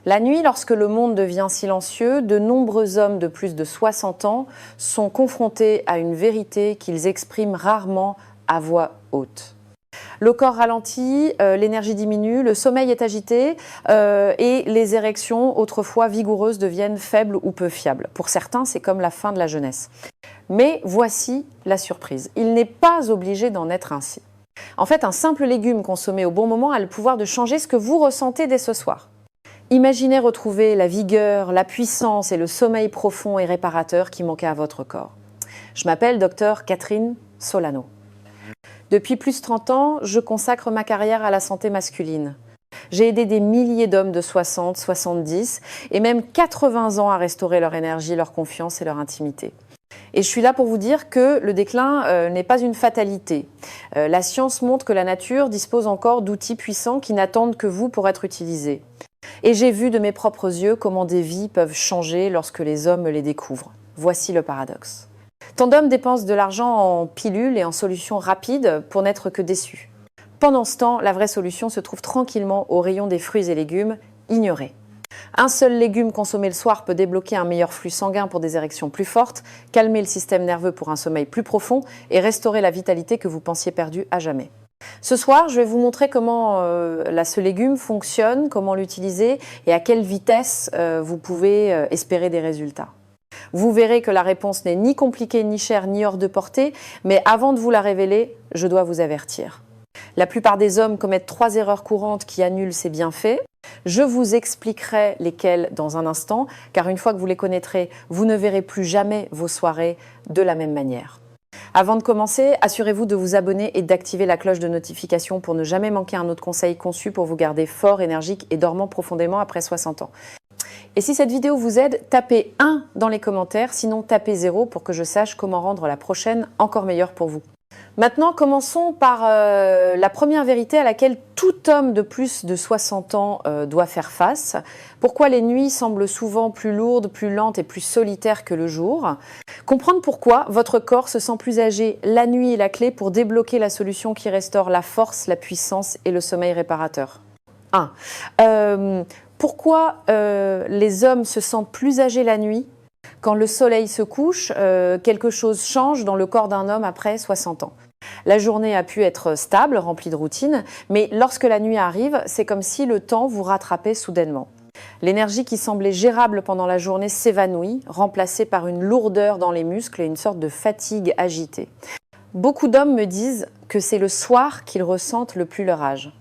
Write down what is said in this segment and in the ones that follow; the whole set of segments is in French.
La nuit, lorsque le monde devient silencieux, de nombreux hommes de plus de 60 ans sont confrontés à une vérité qu'ils expriment rarement à voix haute. Le corps ralentit, l'énergie diminue, le sommeil est agité et les érections, autrefois vigoureuses, deviennent faibles ou peu fiables. Pour certains, c'est comme la fin de la jeunesse. Mais voici la surprise. Il n'est pas obligé d'en être ainsi. En fait, un simple légume consommé au bon moment a le pouvoir de changer ce que vous ressentez dès ce soir. Imaginez retrouver la vigueur, la puissance et le sommeil profond et réparateur qui manquaient à votre corps. Je m'appelle Dr Catherine Solano. Depuis plus de 30 ans, je consacre ma carrière à la santé masculine. J'ai aidé des milliers d'hommes de 60, 70 et même 80 ans à restaurer leur énergie, leur confiance et leur intimité. Et je suis là pour vous dire que le déclin n'est pas une fatalité. La science montre que la nature dispose encore d'outils puissants qui n'attendent que vous pour être utilisés. Et j'ai vu de mes propres yeux comment des vies peuvent changer lorsque les hommes les découvrent. Voici le paradoxe. Tant d'hommes dépensent de l'argent en pilules et en solutions rapides pour n'être que déçus. Pendant ce temps, la vraie solution se trouve tranquillement au rayon des fruits et légumes, ignorés. Un seul légume consommé le soir peut débloquer un meilleur flux sanguin pour des érections plus fortes, calmer le système nerveux pour un sommeil plus profond et restaurer la vitalité que vous pensiez perdue à jamais. Ce soir, je vais vous montrer comment ce légume fonctionne, comment l'utiliser et à quelle vitesse vous pouvez espérer des résultats. Vous verrez que la réponse n'est ni compliquée, ni chère, ni hors de portée, mais avant de vous la révéler, je dois vous avertir. La plupart des hommes commettent 3 erreurs courantes qui annulent ces bienfaits. Je vous expliquerai lesquelles dans un instant, car une fois que vous les connaîtrez, vous ne verrez plus jamais vos soirées de la même manière. Avant de commencer, assurez-vous de vous abonner et d'activer la cloche de notification pour ne jamais manquer un autre conseil conçu pour vous garder fort, énergique et dormant profondément après 60 ans. Et si cette vidéo vous aide, tapez 1 dans les commentaires, sinon tapez 0 pour que je sache comment rendre la prochaine encore meilleure pour vous. Maintenant, commençons par la première vérité à laquelle tout homme de plus de 60 ans doit faire face. Pourquoi les nuits semblent souvent plus lourdes, plus lentes et plus solitaires que le jour. Comprendre pourquoi votre corps se sent plus âgé. La nuit est la clé pour débloquer la solution qui restaure la force, la puissance et le sommeil réparateur. 1. Pourquoi les hommes se sentent plus âgés la nuit? Quand le soleil se couche, quelque chose change dans le corps d'un homme après 60 ans. La journée a pu être stable, remplie de routine, mais lorsque la nuit arrive, c'est comme si le temps vous rattrapait soudainement. L'énergie qui semblait gérable pendant la journée s'évanouit, remplacée par une lourdeur dans les muscles et une sorte de fatigue agitée. Beaucoup d'hommes me disent que c'est le soir qu'ils ressentent le plus leur âge.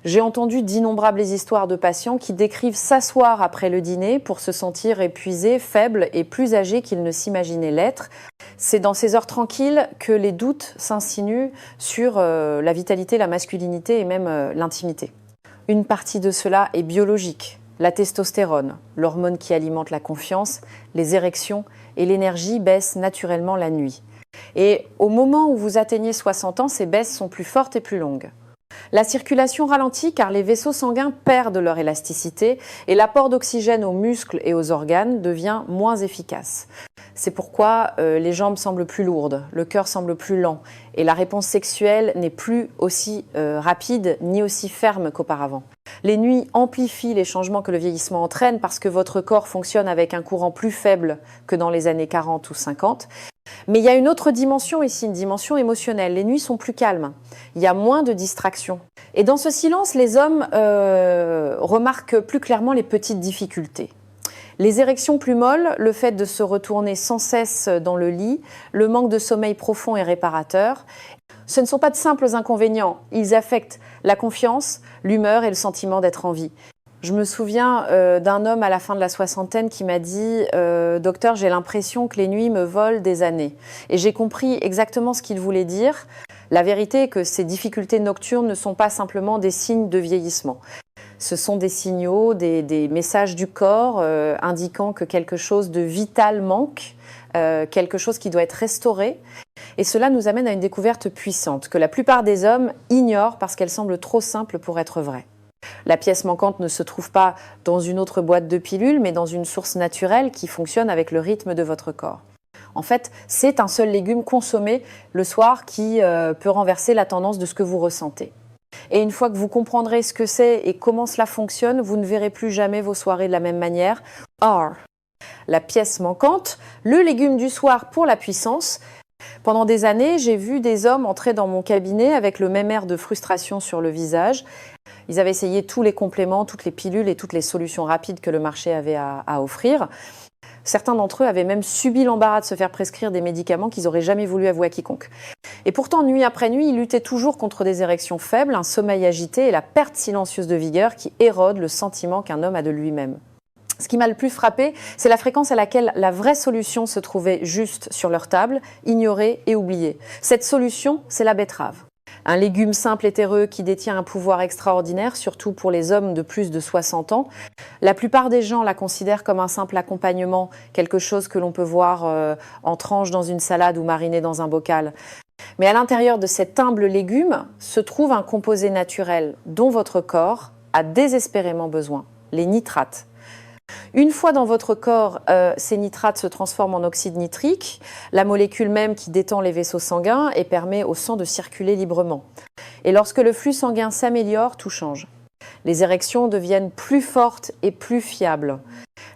J'ai entendu d'innombrables histoires de patients qui décrivent s'asseoir après le dîner pour se sentir épuisés, faibles et plus âgés qu'ils ne s'imaginaient l'être. C'est dans ces heures tranquilles que les doutes s'insinuent sur la vitalité, la masculinité et même l'intimité. Une partie de cela est biologique. La testostérone, l'hormone qui alimente la confiance, les érections et l'énergie baissent naturellement la nuit. Et au moment où vous atteignez 60 ans, ces baisses sont plus fortes et plus longues. La circulation ralentit car les vaisseaux sanguins perdent leur élasticité et l'apport d'oxygène aux muscles et aux organes devient moins efficace. C'est pourquoi les jambes semblent plus lourdes, le cœur semble plus lent et la réponse sexuelle n'est plus aussi rapide ni aussi ferme qu'auparavant. Les nuits amplifient les changements que le vieillissement entraîne parce que votre corps fonctionne avec un courant plus faible que dans les années 40 ou 50. Mais il y a une autre dimension ici, une dimension émotionnelle. Les nuits sont plus calmes, il y a moins de distractions. Et dans ce silence, les hommes remarquent plus clairement les petites difficultés. Les érections plus molles, le fait de se retourner sans cesse dans le lit, le manque de sommeil profond et réparateur, ce ne sont pas de simples inconvénients. Ils affectent la confiance, l'humeur et le sentiment d'être en vie. Je me souviens d'un homme à la fin de la soixantaine qui m'a dit « Docteur, j'ai l'impression que les nuits me volent des années ». Et j'ai compris exactement ce qu'il voulait dire. La vérité est que ces difficultés nocturnes ne sont pas simplement des signes de vieillissement. Ce sont des signaux, des messages du corps indiquant que quelque chose de vital manque, quelque chose qui doit être restauré. Et cela nous amène à une découverte puissante que la plupart des hommes ignorent parce qu'elle semble trop simple pour être vraie. La pièce manquante ne se trouve pas dans une autre boîte de pilules, mais dans une source naturelle qui fonctionne avec le rythme de votre corps. En fait, c'est un seul légume consommé le soir qui peut renverser la tendance de ce que vous ressentez. Et une fois que vous comprendrez ce que c'est et comment cela fonctionne, vous ne verrez plus jamais vos soirées de la même manière. Or, la pièce manquante, le légume du soir pour la puissance. Pendant des années, j'ai vu des hommes entrer dans mon cabinet avec le même air de frustration sur le visage. Ils avaient essayé tous les compléments, toutes les pilules et toutes les solutions rapides que le marché avait à offrir. Certains d'entre eux avaient même subi l'embarras de se faire prescrire des médicaments qu'ils n'auraient jamais voulu avouer à quiconque. Et pourtant, nuit après nuit, ils luttaient toujours contre des érections faibles, un sommeil agité et la perte silencieuse de vigueur qui érode le sentiment qu'un homme a de lui-même. Ce qui m'a le plus frappé, c'est la fréquence à laquelle la vraie solution se trouvait juste sur leur table, ignorée et oubliée. Cette solution, c'est la betterave. Un légume simple et terreux qui détient un pouvoir extraordinaire, surtout pour les hommes de plus de 60 ans. La plupart des gens la considèrent comme un simple accompagnement, quelque chose que l'on peut voir en tranche dans une salade ou mariné dans un bocal. Mais à l'intérieur de cet humble légume se trouve un composé naturel dont votre corps a désespérément besoin, les nitrates. Une fois dans votre corps, ces nitrates se transforment en oxyde nitrique, la molécule même qui détend les vaisseaux sanguins et permet au sang de circuler librement. Et lorsque le flux sanguin s'améliore, tout change. Les érections deviennent plus fortes et plus fiables.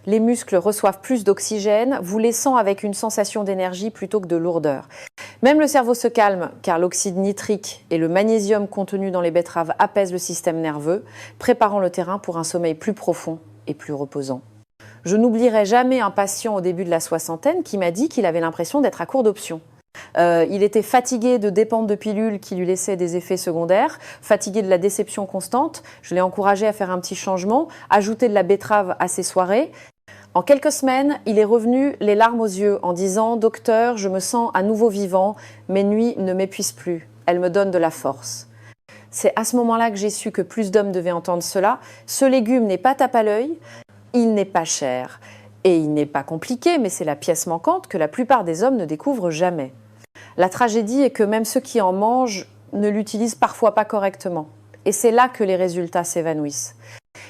Les muscles reçoivent plus d'oxygène, vous laissant avec une sensation d'énergie plutôt que de lourdeur. Même le cerveau se calme, car l'oxyde nitrique et le magnésium contenu dans les betteraves apaisent le système nerveux, préparant le terrain pour un sommeil plus profond et plus reposant. Je n'oublierai jamais un patient au début de la soixantaine qui m'a dit qu'il avait l'impression d'être à court d'options. Il était fatigué de dépendre de pilules qui lui laissaient des effets secondaires, fatigué de la déception constante. Je l'ai encouragé à faire un petit changement, ajouter de la betterave à ses soirées. En quelques semaines, il est revenu les larmes aux yeux en disant « Docteur, je me sens à nouveau vivant, mes nuits ne m'épuisent plus, elles me donnent de la force ». C'est à ce moment-là que j'ai su que plus d'hommes devaient entendre cela. Ce légume n'est pas tape à l'œil, il n'est pas cher et il n'est pas compliqué, mais c'est la pièce manquante que la plupart des hommes ne découvrent jamais. La tragédie est que même ceux qui en mangent ne l'utilisent parfois pas correctement. Et c'est là que les résultats s'évanouissent.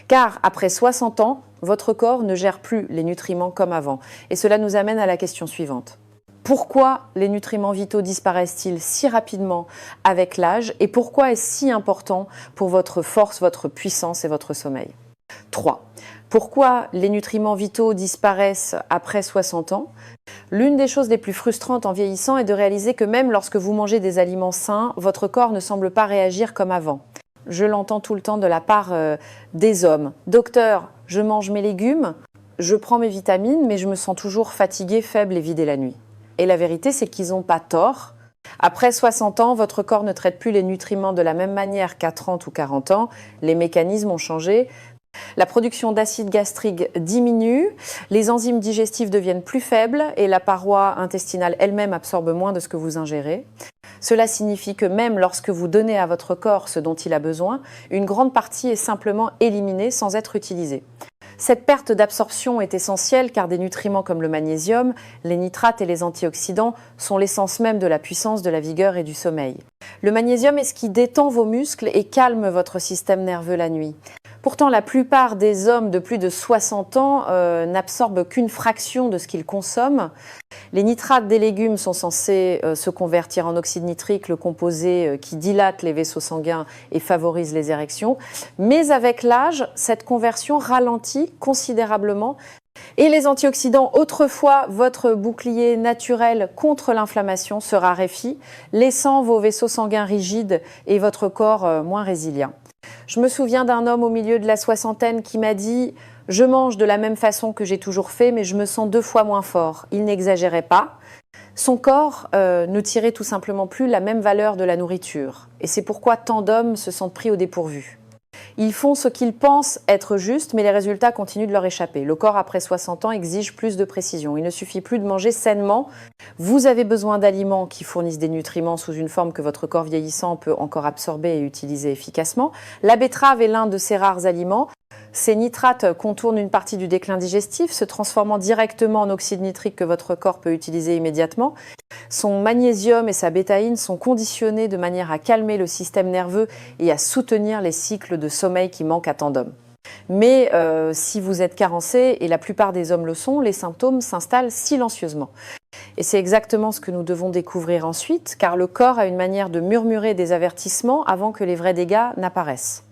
Car après 60 ans, votre corps ne gère plus les nutriments comme avant. Et cela nous amène à la question suivante. Pourquoi les nutriments vitaux disparaissent-ils si rapidement avec l'âge et pourquoi est-ce si important pour votre force, votre puissance et votre sommeil ? 3. Pourquoi les nutriments vitaux disparaissent après 60 ans ? L'une des choses les plus frustrantes en vieillissant est de réaliser que même lorsque vous mangez des aliments sains, votre corps ne semble pas réagir comme avant. Je l'entends tout le temps de la part des hommes. Docteur, je mange mes légumes, je prends mes vitamines, mais je me sens toujours fatigué, faible et vidé la nuit. Et la vérité, c'est qu'ils n'ont pas tort. Après 60 ans, votre corps ne traite plus les nutriments de la même manière qu'à 30 ou 40 ans. Les mécanismes ont changé. La production d'acide gastrique diminue, les enzymes digestives deviennent plus faibles et la paroi intestinale elle-même absorbe moins de ce que vous ingérez. Cela signifie que même lorsque vous donnez à votre corps ce dont il a besoin, une grande partie est simplement éliminée sans être utilisée. Cette perte d'absorption est essentielle car des nutriments comme le magnésium, les nitrates et les antioxydants sont l'essence même de la puissance, de la vigueur et du sommeil. Le magnésium est ce qui détend vos muscles et calme votre système nerveux la nuit. Pourtant, la plupart des hommes de plus de 60 ans n'absorbent qu'une fraction de ce qu'ils consomment. Les nitrates des légumes sont censés se convertir en oxyde nitrique, le composé qui dilate les vaisseaux sanguins et favorise les érections. Mais avec l'âge, cette conversion ralentit considérablement. Et les antioxydants, autrefois votre bouclier naturel contre l'inflammation, se raréfient, laissant vos vaisseaux sanguins rigides et votre corps moins résilient. Je me souviens d'un homme au milieu de la soixantaine qui m'a dit « Je mange de la même façon que j'ai toujours fait, mais je me sens 2 fois moins fort. » Il n'exagérait pas. Son corps ne tirait tout simplement plus la même valeur de la nourriture. Et c'est pourquoi tant d'hommes se sentent pris au dépourvu. Ils font ce qu'ils pensent être juste, mais les résultats continuent de leur échapper. Le corps, après 60 ans, exige plus de précision. Il ne suffit plus de manger sainement. Vous avez besoin d'aliments qui fournissent des nutriments sous une forme que votre corps vieillissant peut encore absorber et utiliser efficacement. La betterave est l'un de ces rares aliments. Ces nitrates contournent une partie du déclin digestif, se transformant directement en oxyde nitrique que votre corps peut utiliser immédiatement. Son magnésium et sa bétaïne sont conditionnés de manière à calmer le système nerveux et à soutenir les cycles de sommeil qui manquent à tant d'hommes. Mais si vous êtes carencé, et la plupart des hommes le sont, les symptômes s'installent silencieusement. Et c'est exactement ce que nous devons découvrir ensuite, car le corps a une manière de murmurer des avertissements avant que les vrais dégâts n'apparaissent.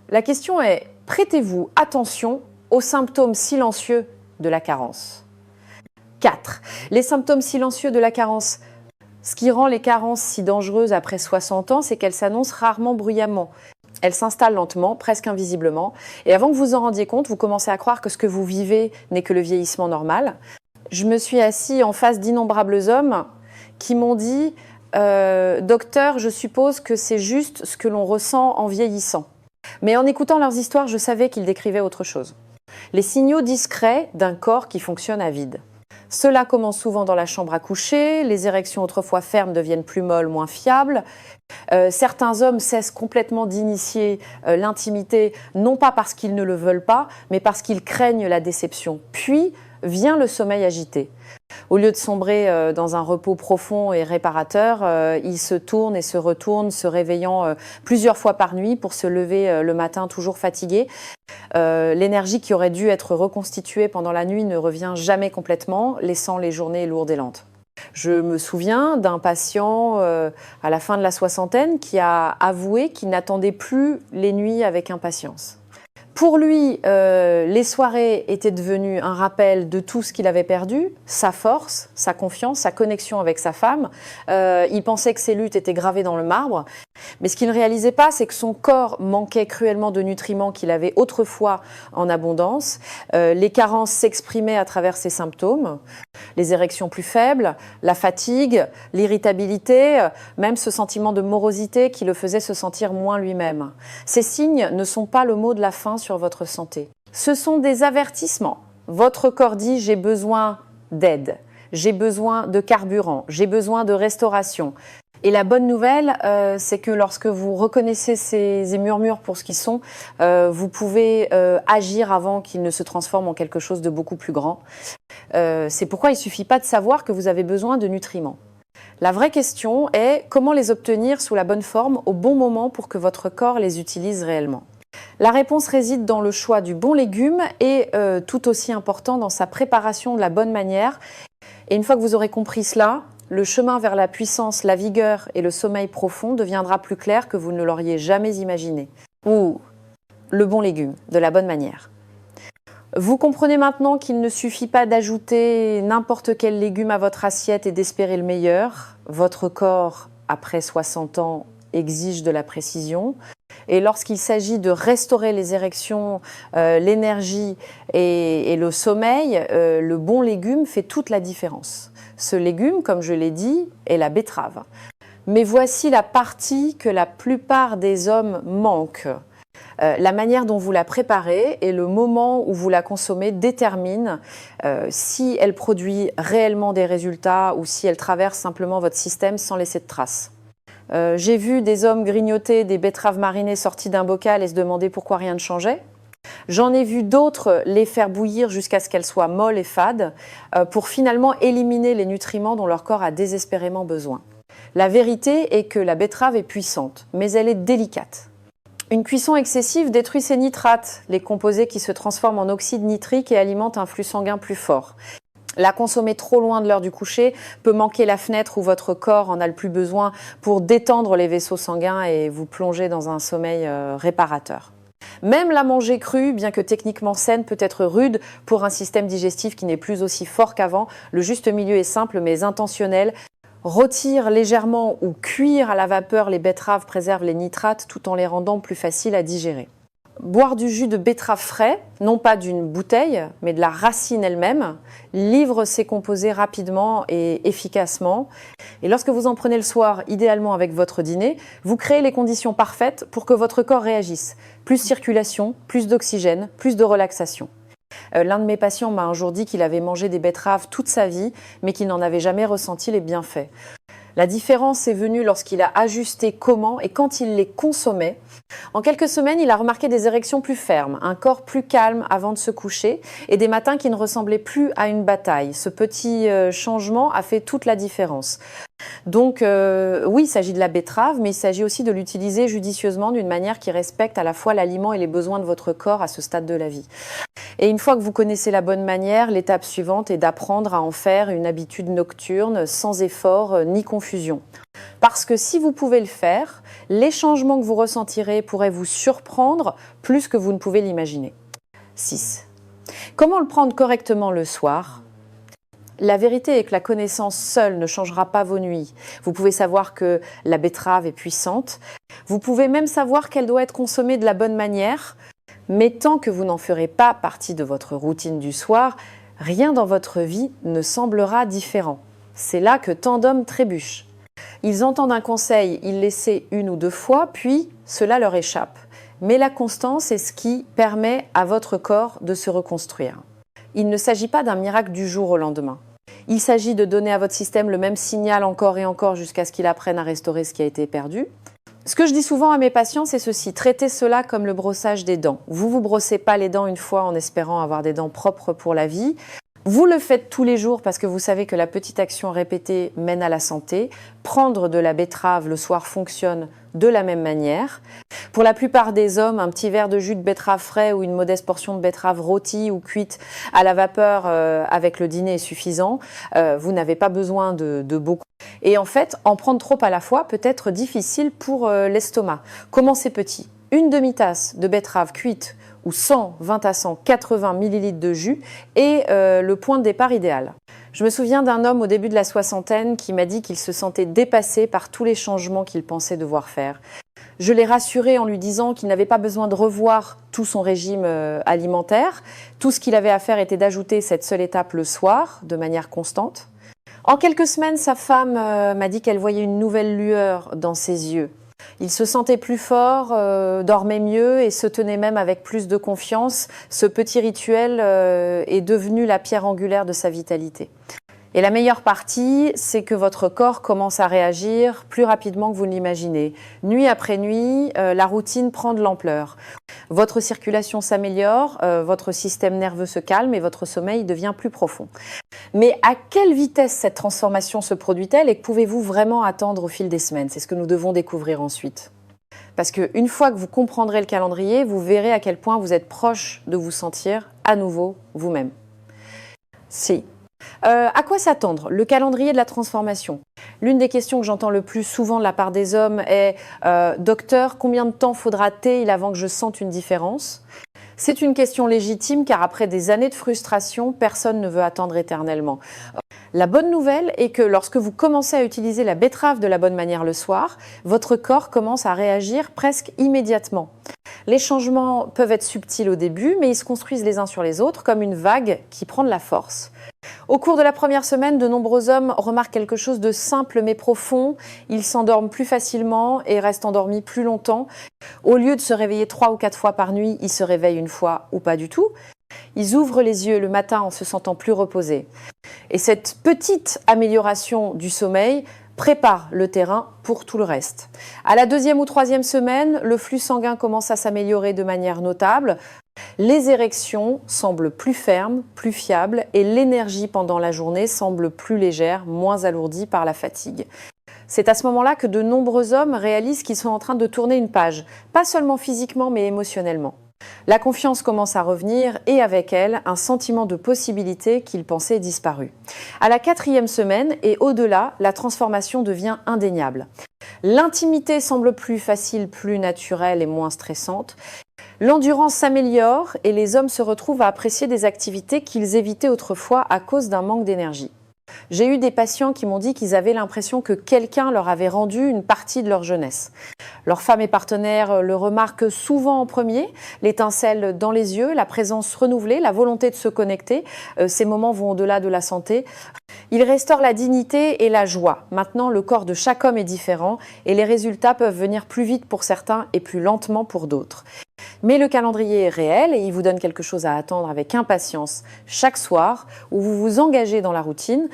La question est, prêtez-vous attention aux symptômes silencieux de la carence. 4. Les symptômes silencieux de la carence. Ce qui rend les carences si dangereuses après 60 ans, c'est qu'elles s'annoncent rarement bruyamment. Elles s'installent lentement, presque invisiblement, et avant que vous en rendiez compte, vous commencez à croire que ce que vous vivez n'est que le vieillissement normal. Je me suis assis en face d'innombrables hommes qui m'ont dit « Docteur, je suppose que c'est juste ce que l'on ressent en vieillissant ». Mais en écoutant leurs histoires, je savais qu'ils décrivaient autre chose. Les signaux discrets d'un corps qui fonctionne à vide. Cela commence souvent dans la chambre à coucher, les érections autrefois fermes deviennent plus molles, moins fiables. Certains hommes cessent complètement d'initier l'intimité, non pas parce qu'ils ne le veulent pas, mais parce qu'ils craignent la déception. Puis vient le sommeil agité. Au lieu de sombrer dans un repos profond et réparateur, ils se tournent et se retournent, se réveillant plusieurs fois par nuit pour se lever le matin toujours fatigués. L'énergie qui aurait dû être reconstituée pendant la nuit ne revient jamais complètement, laissant les journées lourdes et lentes. Je me souviens d'un patient à la fin de la soixantaine qui a avoué qu'il n'attendait plus les nuits avec impatience. Pour lui, les soirées étaient devenues un rappel de tout ce qu'il avait perdu, sa force, sa confiance, sa connexion avec sa femme. Il pensait que ses luttes étaient gravées dans le marbre. Mais ce qu'il ne réalisait pas, c'est que son corps manquait cruellement de nutriments qu'il avait autrefois en abondance. Les carences s'exprimaient à travers ces symptômes. Les érections plus faibles, la fatigue, l'irritabilité, même ce sentiment de morosité qui le faisait se sentir moins lui-même. Ces signes ne sont pas le mot de la fin sur votre santé. Ce sont des avertissements. Votre corps dit « j'ai besoin d'aide, j'ai besoin de carburant, j'ai besoin de restauration ». Et la bonne nouvelle, c'est que lorsque vous reconnaissez ces murmures pour ce qu'ils sont, vous pouvez agir avant qu'ils ne se transforment en quelque chose de beaucoup plus grand. C'est pourquoi il ne suffit pas de savoir que vous avez besoin de nutriments. La vraie question est comment les obtenir sous la bonne forme au bon moment pour que votre corps les utilise réellement. La réponse réside dans le choix du bon légume et tout aussi important dans sa préparation de la bonne manière. Et une fois que vous aurez compris cela, le chemin vers la puissance, la vigueur et le sommeil profond deviendra plus clair que vous ne l'auriez jamais imaginé. Ou le bon légume, de la bonne manière. Vous comprenez maintenant qu'il ne suffit pas d'ajouter n'importe quel légume à votre assiette et d'espérer le meilleur. Votre corps, après 60 ans, exige de la précision. Et lorsqu'il s'agit de restaurer les érections, l'énergie et le sommeil, le bon légume fait toute la différence. Ce légume, comme je l'ai dit, est la betterave. Mais voici la partie que la plupart des hommes manquent. La manière dont vous la préparez et le moment où vous la consommez déterminent si elle produit réellement des résultats ou si elle traverse simplement votre système sans laisser de traces. J'ai vu des hommes grignoter des betteraves marinées sorties d'un bocal et se demander pourquoi rien ne changeait. J'en ai vu d'autres les faire bouillir jusqu'à ce qu'elles soient molles et fades pour finalement éliminer les nutriments dont leur corps a désespérément besoin. La vérité est que la betterave est puissante, mais elle est délicate. Une cuisson excessive détruit ses nitrates, les composés qui se transforment en oxyde nitrique et alimentent un flux sanguin plus fort. La consommer trop loin de l'heure du coucher peut manquer la fenêtre où votre corps en a le plus besoin pour détendre les vaisseaux sanguins et vous plonger dans un sommeil réparateur. Même la manger crue, bien que techniquement saine, peut être rude pour un système digestif qui n'est plus aussi fort qu'avant. Le juste milieu est simple mais intentionnel. Rôtir légèrement ou cuire à la vapeur les betteraves préserve les nitrates tout en les rendant plus faciles à digérer. Boire du jus de betterave frais, non pas d'une bouteille, mais de la racine elle-même, livre ses composés rapidement et efficacement. Et lorsque vous en prenez le soir, idéalement avec votre dîner, vous créez les conditions parfaites pour que votre corps réagisse. Plus de circulation, plus d'oxygène, plus de relaxation. L'un de mes patients m'a un jour dit qu'il avait mangé des betteraves toute sa vie, mais qu'il n'en avait jamais ressenti les bienfaits. La différence est venue lorsqu'il a ajusté comment et quand il les consommait. En quelques semaines, il a remarqué des érections plus fermes, un corps plus calme avant de se coucher et des matins qui ne ressemblaient plus à une bataille. Ce petit changement a fait toute la différence. Donc oui, il s'agit de la betterave, mais il s'agit aussi de l'utiliser judicieusement d'une manière qui respecte à la fois l'aliment et les besoins de votre corps à ce stade de la vie. Et une fois que vous connaissez la bonne manière, l'étape suivante est d'apprendre à en faire une habitude nocturne sans effort ni confusion. Parce que si vous pouvez le faire, les changements que vous ressentirez pourraient vous surprendre plus que vous ne pouvez l'imaginer. 6. Comment le prendre correctement le soir ? La vérité est que la connaissance seule ne changera pas vos nuits. Vous pouvez savoir que la betterave est puissante. Vous pouvez même savoir qu'elle doit être consommée de la bonne manière. Mais tant que vous n'en ferez pas partie de votre routine du soir, rien dans votre vie ne semblera différent. C'est là que tant d'hommes trébuchent. Ils entendent un conseil, ils l'essaient 1 ou 2 fois, puis cela leur échappe. Mais la constance est ce qui permet à votre corps de se reconstruire. Il ne s'agit pas d'un miracle du jour au lendemain. Il s'agit de donner à votre système le même signal encore et encore jusqu'à ce qu'il apprenne à restaurer ce qui a été perdu. Ce que je dis souvent à mes patients, c'est ceci: traitez cela comme le brossage des dents. Vous ne vous brossez pas les dents une fois en espérant avoir des dents propres pour la vie. Vous le faites tous les jours parce que vous savez que la petite action répétée mène à la santé. Prendre de la betterave le soir fonctionne de la même manière. Pour la plupart des hommes, un petit verre de jus de betterave frais ou une modeste portion de betterave rôtie ou cuite à la vapeur avec le dîner est suffisant. Vous n'avez pas besoin de beaucoup. Et en fait, en prendre trop à la fois peut être difficile pour l'estomac. Commencez petit. Une demi-tasse de betterave cuite ou 120 à 180 ml de jus est le point de départ idéal. Je me souviens d'un homme au début de la soixantaine qui m'a dit qu'il se sentait dépassé par tous les changements qu'il pensait devoir faire. Je l'ai rassuré en lui disant qu'il n'avait pas besoin de revoir tout son régime alimentaire. Tout ce qu'il avait à faire était d'ajouter cette seule étape le soir, de manière constante. En quelques semaines, sa femme m'a dit qu'elle voyait une nouvelle lueur dans ses yeux. Il se sentait plus fort, dormait mieux et se tenait même avec plus de confiance. Ce petit rituel est devenu la pierre angulaire de sa vitalité. Et la meilleure partie, c'est que votre corps commence à réagir plus rapidement que vous ne l'imaginez. Nuit après nuit, la routine prend de l'ampleur. Votre circulation s'améliore, votre système nerveux se calme et votre sommeil devient plus profond. Mais à quelle vitesse cette transformation se produit-elle et que pouvez-vous vraiment attendre au fil des semaines ? C'est ce que nous devons découvrir ensuite. Parce qu'une fois que vous comprendrez le calendrier, vous verrez à quel point vous êtes proche de vous sentir à nouveau vous-même. Si. À quoi s'attendre ? Le calendrier de la transformation. L'une des questions que j'entends le plus souvent de la part des hommes est « Docteur, combien de temps faudra-t-il avant que je sente une différence ?» C'est une question légitime car après des années de frustration, personne ne veut attendre éternellement. La bonne nouvelle est que lorsque vous commencez à utiliser la betterave de la bonne manière le soir, votre corps commence à réagir presque immédiatement. Les changements peuvent être subtils au début, mais ils se construisent les uns sur les autres comme une vague qui prend de la force. Au cours de la première semaine, de nombreux hommes remarquent quelque chose de simple mais profond. Ils s'endorment plus facilement et restent endormis plus longtemps. Au lieu de se réveiller 3 ou 4 fois par nuit, ils se réveillent une fois ou pas du tout. Ils ouvrent les yeux le matin en se sentant plus reposés. Et cette petite amélioration du sommeil prépare le terrain pour tout le reste. À la 2e ou 3e semaine, le flux sanguin commence à s'améliorer de manière notable. Les érections semblent plus fermes, plus fiables et l'énergie pendant la journée semble plus légère, moins alourdie par la fatigue. C'est à ce moment-là que de nombreux hommes réalisent qu'ils sont en train de tourner une page, pas seulement physiquement mais émotionnellement. La confiance commence à revenir et avec elle, un sentiment de possibilité qu'ils pensaient disparu. À la 4e semaine et au-delà, la transformation devient indéniable. L'intimité semble plus facile, plus naturelle et moins stressante. L'endurance s'améliore et les hommes se retrouvent à apprécier des activités qu'ils évitaient autrefois à cause d'un manque d'énergie. J'ai eu des patients qui m'ont dit qu'ils avaient l'impression que quelqu'un leur avait rendu une partie de leur jeunesse. Leurs femmes et partenaires le remarquent souvent en premier, l'étincelle dans les yeux, la présence renouvelée, la volonté de se connecter. Ces moments vont au-delà de la santé. Ils restaurent la dignité et la joie. Maintenant, le corps de chaque homme est différent et les résultats peuvent venir plus vite pour certains et plus lentement pour d'autres. Mais le calendrier est réel et il vous donne quelque chose à attendre avec impatience chaque soir où vous vous engagez dans la routine.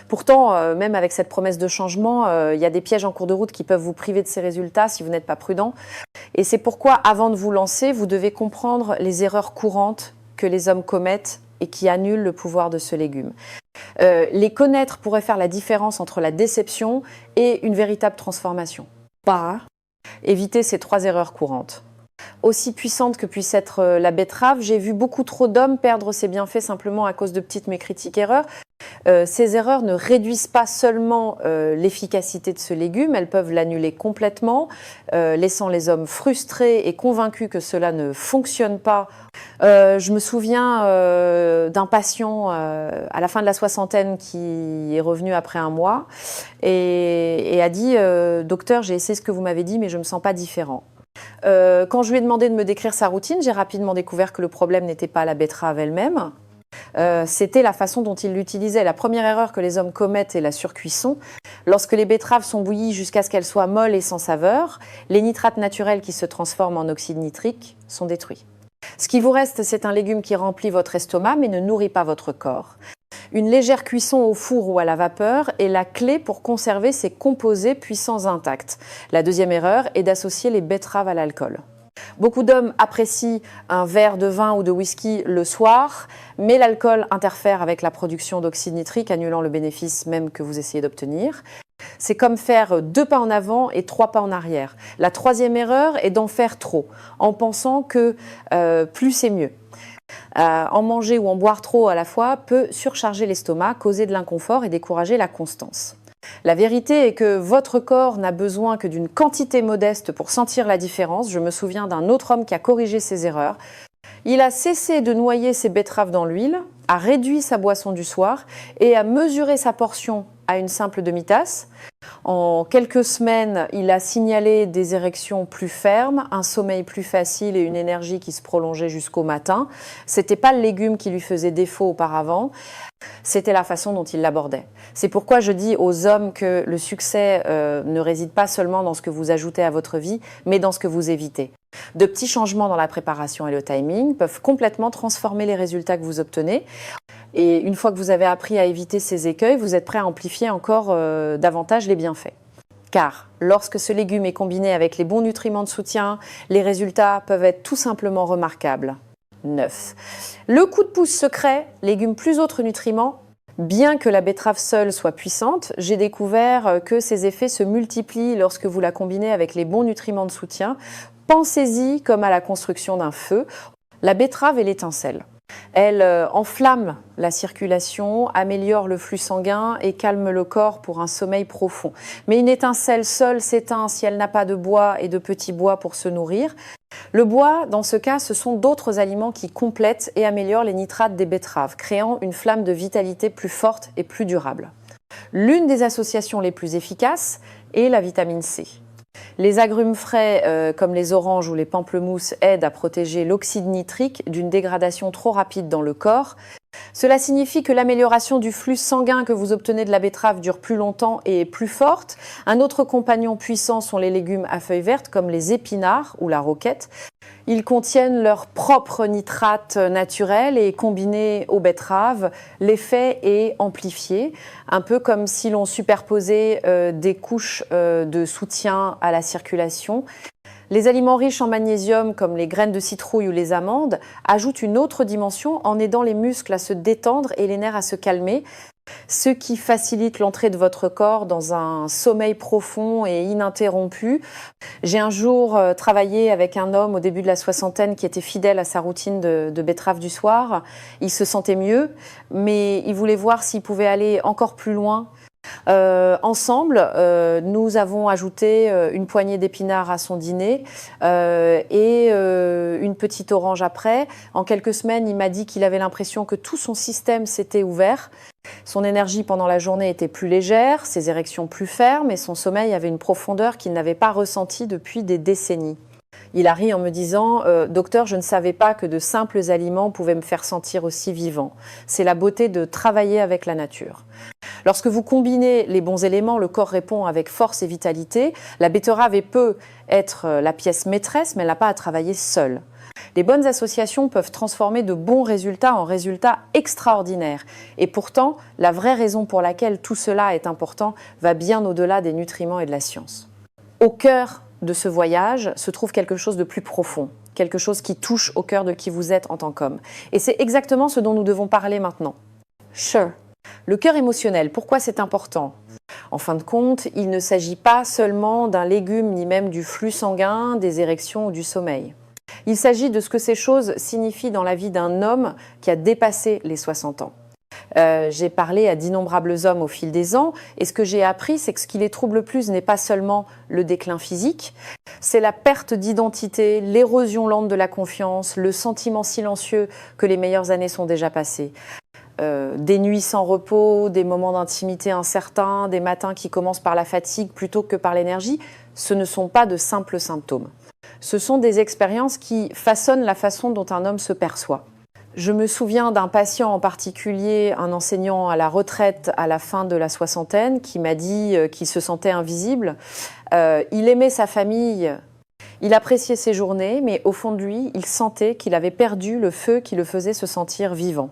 Pourtant, même avec cette promesse de changement, il y a des pièges en cours de route qui peuvent vous priver de ces résultats si vous n'êtes pas prudent. Et c'est pourquoi, avant de vous lancer, vous devez comprendre les erreurs courantes que les hommes commettent et qui annulent le pouvoir de ce légume. Les connaître pourrait faire la différence entre la déception et une véritable transformation. Évitez ces 3 erreurs courantes. Aussi puissante que puisse être la betterave, j'ai vu beaucoup trop d'hommes perdre ses bienfaits simplement à cause de petites mais critiques erreurs. Ces erreurs ne réduisent pas seulement l'efficacité de ce légume, elles peuvent l'annuler complètement, laissant les hommes frustrés et convaincus que cela ne fonctionne pas. Je me souviens d'un patient à la fin de la soixantaine qui est revenu après un mois et a dit « Docteur, j'ai essayé ce que vous m'avez dit, mais je ne me sens pas différent ». Quand je lui ai demandé de me décrire sa routine, j'ai rapidement découvert que le problème n'était pas la betterave elle-même, c'était la façon dont il l'utilisait. La première erreur que les hommes commettent est la surcuisson. Lorsque les betteraves sont bouillies jusqu'à ce qu'elles soient molles et sans saveur, les nitrates naturels qui se transforment en oxyde nitrique sont détruits. Ce qui vous reste, c'est un légume qui remplit votre estomac mais ne nourrit pas votre corps. Une légère cuisson au four ou à la vapeur est la clé pour conserver ces composés puissants intacts. La deuxième erreur est d'associer les betteraves à l'alcool. Beaucoup d'hommes apprécient un verre de vin ou de whisky le soir, mais l'alcool interfère avec la production d'oxyde nitrique, annulant le bénéfice même que vous essayez d'obtenir. C'est comme faire 2 pas en avant et 3 pas en arrière. La troisième erreur est d'en faire trop, en pensant que plus c'est mieux. En manger ou en boire trop à la fois peut surcharger l'estomac, causer de l'inconfort et décourager la constance. La vérité est que votre corps n'a besoin que d'une quantité modeste pour sentir la différence. Je me souviens d'un autre homme qui a corrigé ses erreurs. Il a cessé de noyer ses betteraves dans l'huile, a réduit sa boisson du soir et a mesuré sa portion à une simple demi-tasse. En quelques semaines, il a signalé des érections plus fermes, un sommeil plus facile et une énergie qui se prolongeait jusqu'au matin. C'était pas le légume qui lui faisait défaut auparavant, c'était la façon dont il l'abordait. C'est pourquoi je dis aux hommes que le succès ne réside pas seulement dans ce que vous ajoutez à votre vie, mais dans ce que vous évitez. De petits changements dans la préparation et le timing peuvent complètement transformer les résultats que vous obtenez. Et une fois que vous avez appris à éviter ces écueils, vous êtes prêt à amplifier encore davantage les bienfaits. Car lorsque ce légume est combiné avec les bons nutriments de soutien, les résultats peuvent être tout simplement remarquables. 9. Le coup de pouce secret, légumes plus autres nutriments. Bien que la betterave seule soit puissante, j'ai découvert que ses effets se multiplient lorsque vous la combinez avec les bons nutriments de soutien. Pensez-y comme à la construction d'un feu. La betterave est l'étincelle. Elle enflamme la circulation, améliore le flux sanguin et calme le corps pour un sommeil profond. Mais une étincelle seule s'éteint si elle n'a pas de bois et de petits bois pour se nourrir. Le bois, dans ce cas, ce sont d'autres aliments qui complètent et améliorent les nitrates des betteraves, créant une flamme de vitalité plus forte et plus durable. L'une des associations les plus efficaces est la vitamine C. Les agrumes frais comme les oranges ou les pamplemousses aident à protéger l'oxyde nitrique d'une dégradation trop rapide dans le corps. Cela signifie que l'amélioration du flux sanguin que vous obtenez de la betterave dure plus longtemps et est plus forte. Un autre compagnon puissant sont les légumes à feuilles vertes comme les épinards ou la roquette. Ils contiennent leurs propres nitrates naturels et combinés aux betteraves, l'effet est amplifié, un peu comme si l'on superposait des couches de soutien à la circulation. Les aliments riches en magnésium, comme les graines de citrouille ou les amandes, ajoutent une autre dimension en aidant les muscles à se détendre et les nerfs à se calmer, ce qui facilite l'entrée de votre corps dans un sommeil profond et ininterrompu. J'ai un jour travaillé avec un homme au début de la soixantaine qui était fidèle à sa routine de betterave du soir. Il se sentait mieux, mais il voulait voir s'il pouvait aller encore plus loin. Ensemble, nous avons ajouté une poignée d'épinards à son dîner et une petite orange après. En quelques semaines, il m'a dit qu'il avait l'impression que tout son système s'était ouvert. Son énergie pendant la journée était plus légère, ses érections plus fermes et son sommeil avait une profondeur qu'il n'avait pas ressentie depuis des décennies. Il a ri en me disant « Docteur, je ne savais pas que de simples aliments pouvaient me faire sentir aussi vivant. C'est la beauté de travailler avec la nature. » Lorsque vous combinez les bons éléments, le corps répond avec force et vitalité. La betterave peut être la pièce maîtresse, mais elle n'a pas à travailler seule. Les bonnes associations peuvent transformer de bons résultats en résultats extraordinaires. Et pourtant, la vraie raison pour laquelle tout cela est important va bien au-delà des nutriments et de la science. Au cœur de ce voyage se trouve quelque chose de plus profond, quelque chose qui touche au cœur de qui vous êtes en tant qu'homme. Et c'est exactement ce dont nous devons parler maintenant. Sure. Le cœur émotionnel, pourquoi c'est important? En fin de compte, il ne s'agit pas seulement d'un légume ni même du flux sanguin, des érections ou du sommeil. Il s'agit de ce que ces choses signifient dans la vie d'un homme qui a dépassé les 60 ans. J'ai parlé à d'innombrables hommes au fil des ans et ce que j'ai appris, c'est que ce qui les trouble le plus n'est pas seulement le déclin physique, c'est la perte d'identité, l'érosion lente de la confiance, le sentiment silencieux que les meilleures années sont déjà passées. Des nuits sans repos, des moments d'intimité incertains, des matins qui commencent par la fatigue plutôt que par l'énergie, ce ne sont pas de simples symptômes. Ce sont des expériences qui façonnent la façon dont un homme se perçoit. Je me souviens d'un patient en particulier, un enseignant à la retraite à la fin de la soixantaine, qui m'a dit qu'il se sentait invisible. Il aimait sa famille, il appréciait ses journées, mais au fond de lui, il sentait qu'il avait perdu le feu qui le faisait se sentir vivant.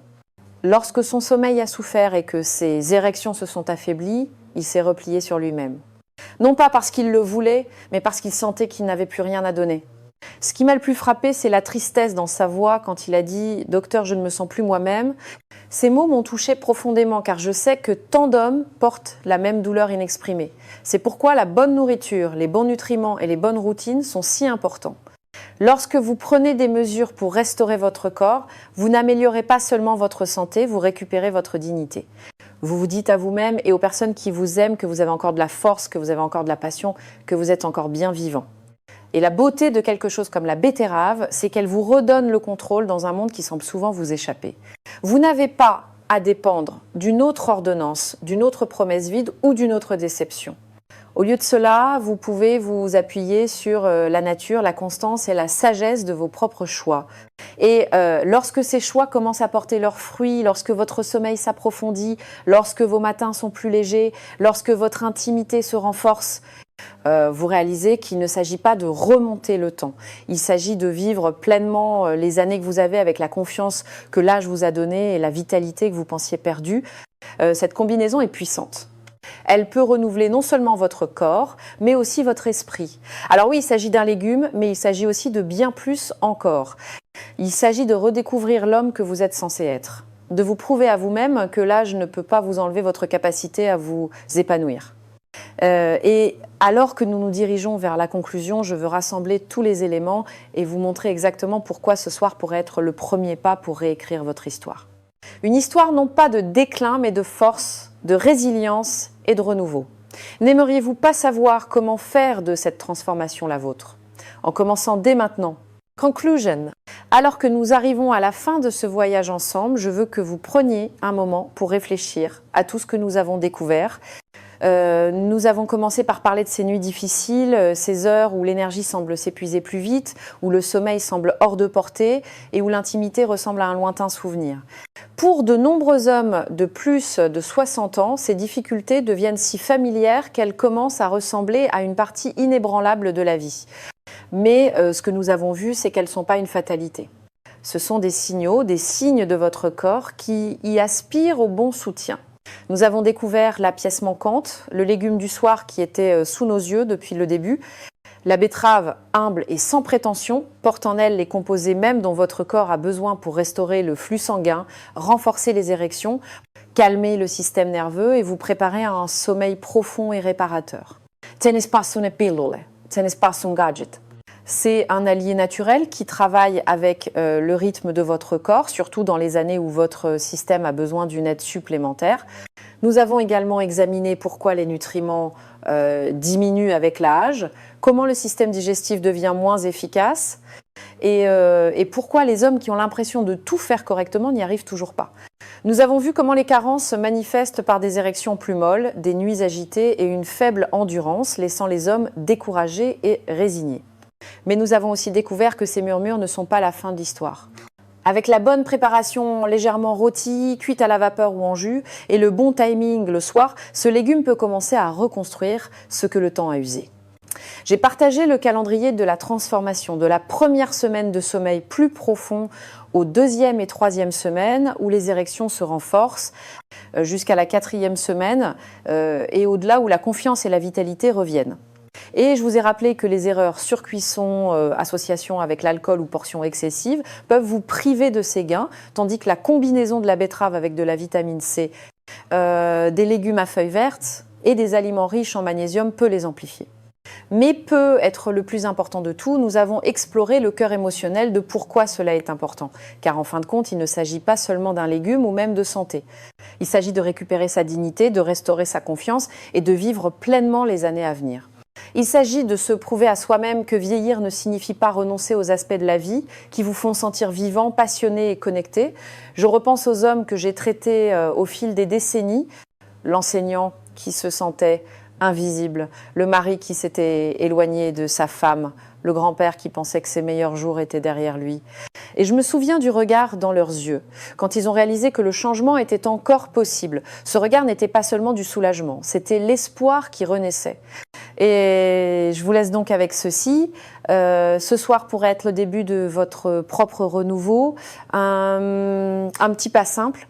Lorsque son sommeil a souffert et que ses érections se sont affaiblies, il s'est replié sur lui-même. Non pas parce qu'il le voulait, mais parce qu'il sentait qu'il n'avait plus rien à donner. Ce qui m'a le plus frappé, c'est la tristesse dans sa voix quand il a dit « Docteur, je ne me sens plus moi-même ». Ces mots m'ont touchée profondément car je sais que tant d'hommes portent la même douleur inexprimée. C'est pourquoi la bonne nourriture, les bons nutriments et les bonnes routines sont si importants. Lorsque vous prenez des mesures pour restaurer votre corps, vous n'améliorez pas seulement votre santé, vous récupérez votre dignité. Vous vous dites à vous-même et aux personnes qui vous aiment que vous avez encore de la force, que vous avez encore de la passion, que vous êtes encore bien vivant. Et la beauté de quelque chose comme la betterave, c'est qu'elle vous redonne le contrôle dans un monde qui semble souvent vous échapper. Vous n'avez pas à dépendre d'une autre ordonnance, d'une autre promesse vide ou d'une autre déception. Au lieu de cela, vous pouvez vous appuyer sur la nature, la constance et la sagesse de vos propres choix. Et lorsque ces choix commencent à porter leurs fruits, lorsque votre sommeil s'approfondit, lorsque vos matins sont plus légers, lorsque votre intimité se renforce, vous réalisez qu'il ne s'agit pas de remonter le temps. Il s'agit de vivre pleinement les années que vous avez avec la confiance que l'âge vous a donnée et la vitalité que vous pensiez perdue. Cette combinaison est puissante. Elle peut renouveler non seulement votre corps, mais aussi votre esprit. Alors oui, il s'agit d'un légume, mais il s'agit aussi de bien plus encore. Il s'agit de redécouvrir l'homme que vous êtes censé être, de vous prouver à vous-même que l'âge ne peut pas vous enlever votre capacité à vous épanouir. Et alors que nous nous dirigeons vers la conclusion, je veux rassembler tous les éléments et vous montrer exactement pourquoi ce soir pourrait être le premier pas pour réécrire votre histoire. Une histoire non pas de déclin, mais de force, de résilience et de renouveau. N'aimeriez-vous pas savoir comment faire de cette transformation la vôtre? En commençant dès maintenant. Conclusion. Alors que nous arrivons à la fin de ce voyage ensemble, je veux que vous preniez un moment pour réfléchir à tout ce que nous avons découvert. Nous avons commencé par parler de ces nuits difficiles, ces heures où l'énergie semble s'épuiser plus vite, où le sommeil semble hors de portée et où l'intimité ressemble à un lointain souvenir. Pour de nombreux hommes de plus de 60 ans, ces difficultés deviennent si familières qu'elles commencent à ressembler à une partie inébranlable de la vie. Mais ce que nous avons vu, c'est qu'elles ne sont pas une fatalité. Ce sont des signaux, des signes de votre corps qui y aspirent au bon soutien. Nous avons découvert la pièce manquante, le légume du soir qui était sous nos yeux depuis le début. La betterave, humble et sans prétention, porte en elle les composés mêmes dont votre corps a besoin pour restaurer le flux sanguin, renforcer les érections, calmer le système nerveux et vous préparer à un sommeil profond et réparateur. Ce n'est pas une pilule, ce n'est pas un gadget. C'est un allié naturel qui travaille avec le rythme de votre corps, surtout dans les années où votre système a besoin d'une aide supplémentaire. Nous avons également examiné pourquoi les nutriments diminuent avec l'âge, comment le système digestif devient moins efficace et pourquoi les hommes qui ont l'impression de tout faire correctement n'y arrivent toujours pas. Nous avons vu comment les carences se manifestent par des érections plus molles, des nuits agitées et une faible endurance, laissant les hommes découragés et résignés. Mais nous avons aussi découvert que ces murmures ne sont pas la fin de l'histoire. Avec la bonne préparation légèrement rôtie, cuite à la vapeur ou en jus, et le bon timing le soir, ce légume peut commencer à reconstruire ce que le temps a usé. J'ai partagé le calendrier de la transformation de la première semaine de sommeil plus profond aux 2e et 3e semaines où les érections se renforcent jusqu'à la 4e semaine et au-delà où la confiance et la vitalité reviennent. Et je vous ai rappelé que les erreurs surcuisson, association avec l'alcool ou portions excessives peuvent vous priver de ces gains, tandis que la combinaison de la betterave avec de la vitamine C des légumes à feuilles vertes et des aliments riches en magnésium peut les amplifier. Mais peut être le plus important de tout, nous avons exploré le cœur émotionnel de pourquoi cela est important. Car en fin de compte, il ne s'agit pas seulement d'un légume ou même de santé. Il s'agit de récupérer sa dignité, de restaurer sa confiance et de vivre pleinement les années à venir. Il s'agit de se prouver à soi-même que vieillir ne signifie pas renoncer aux aspects de la vie qui vous font sentir vivant, passionné et connecté. Je repense aux hommes que j'ai traités au fil des décennies, l'enseignant qui se sentait invisible, le mari qui s'était éloigné de sa femme, le grand-père qui pensait que ses meilleurs jours étaient derrière lui. Et je me souviens du regard dans leurs yeux, quand ils ont réalisé que le changement était encore possible. Ce regard n'était pas seulement du soulagement, c'était l'espoir qui renaissait. Et je vous laisse donc avec ceci. Ce soir pourrait être le début de votre propre renouveau. Un petit pas simple.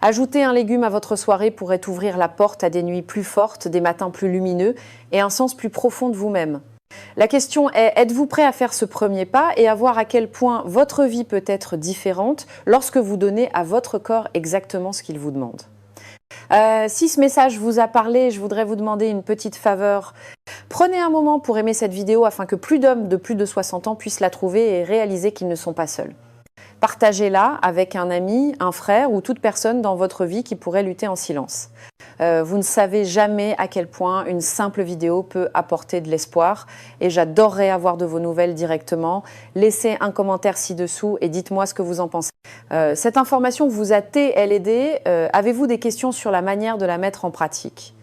Ajouter un légume à votre soirée pourrait ouvrir la porte à des nuits plus fortes, des matins plus lumineux et un sens plus profond de vous-même. La question est, êtes-vous prêt à faire ce premier pas et à voir à quel point votre vie peut être différente lorsque vous donnez à votre corps exactement ce qu'il vous demande ? Si ce message vous a parlé, je voudrais vous demander une petite faveur. Prenez un moment pour aimer cette vidéo afin que plus d'hommes de plus de 60 ans puissent la trouver et réaliser qu'ils ne sont pas seuls. Partagez-la avec un ami, un frère ou toute personne dans votre vie qui pourrait lutter en silence. Vous ne savez jamais à quel point une simple vidéo peut apporter de l'espoir et j'adorerais avoir de vos nouvelles directement. Laissez un commentaire ci-dessous et dites-moi ce que vous en pensez. Cette information vous a-t-elle aidé ? Avez-vous des questions sur la manière de la mettre en pratique ?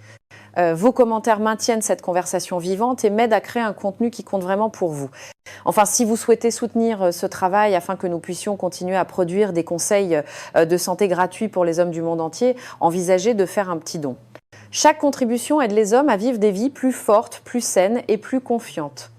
Vos commentaires maintiennent cette conversation vivante et m'aident à créer un contenu qui compte vraiment pour vous. Enfin, si vous souhaitez soutenir ce travail afin que nous puissions continuer à produire des conseils de santé gratuits pour les hommes du monde entier, envisagez de faire un petit don. Chaque contribution aide les hommes à vivre des vies plus fortes, plus saines et plus confiantes.